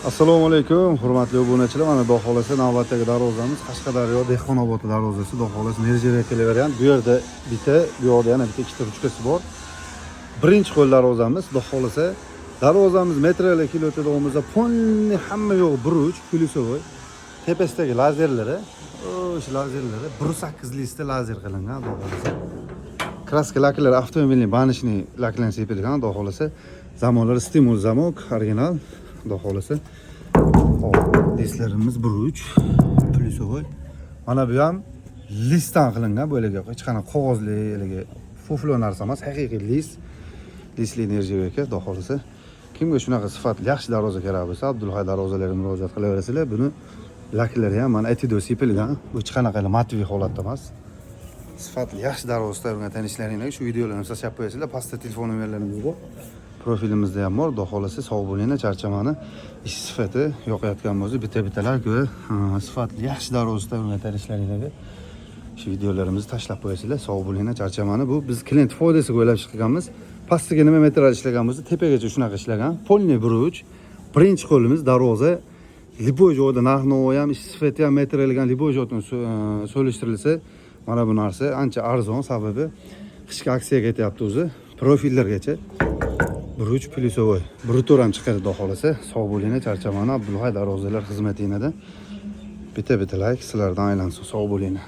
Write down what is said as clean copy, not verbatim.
Assalomu alaykum, hurmatli obunachilar. Mana xudo xolasa navbatdagi darvozamiz Qashqadaryo Dehqonobod darvozasi. Xudo xolasa nirjiga kelavergan. Bu yerda bitta, bu yoqda yana bitta ikkita ruchkasi bor. Birinchi qo'l darvozamiz. Xudo xolasa darvozamiz metrga kelayotganimizda polni hamma yo'q buruch, plyusovoy. Tepasidagi lazerlari, o'sha lazerlari 1.8 lista lazer qilingan, xudo xolasa. Kraska laklari avtomobilning banishini laklansa sepilgan, xudo xolasa. Zamonlar stimul zamok, original. Xudo xolasa. Listlarimiz buruch, plyusovoy. Mana bu ham listdan qilingan, bo'laga hech qanaqa qog'ozli, fuflo narsa emas, haqiqiy list. Listli energiya ekan, xudo xolasa. Kimga shunaqa sifatli yaxshi darvoza kerak bo'lsa, Abdulhay darvozalariga murojaat qilaverasizlar. Buni laklari ham mana etido sepilgan, hech qanaqa matviy holatda emas. Sifatli yaxshi darvoza tayyorlagan tanishlaringlarga shu videolarni tashlab qo'yasizlar. Pastda telefon nomerlarimiz bor. Profilimizda ham bor. Xudo xolasa sog' bo'linglar, charchamani. Ish sifati yoqayotgan bo'lsa, bitta-bittalar ko'ra sifatli yaxshi darvoza tayyorlagan tanishlaringlarga shu videolarimizni tashlab qo'yasizlar. Sog' bo'linglar, charchamani. Bu biz klient foydasiga o'ylab chiqqanmiz. Pastiga nima metraj ishlagan bo'lsa, tepagacha shunaqa ishlagan. Polni buruch, birinchi qo'limiz darvoza. Liboy joyda narx-navo ham, ish sifati ham metralgan liboy joydan solishtirilsa, mana bu narsa ancha arzon, sababi qishki aksiyaga ketyapti o'zi. Profillargacha buruch plyusovoy. Brutor ham chiqadi, xudo xolasa. Sog' bo'linglar, charchamani. Abdulhay darvozalar xizmatingizda. Bitta-bitta like sizlardan aylansin. Sog' bo'linglar.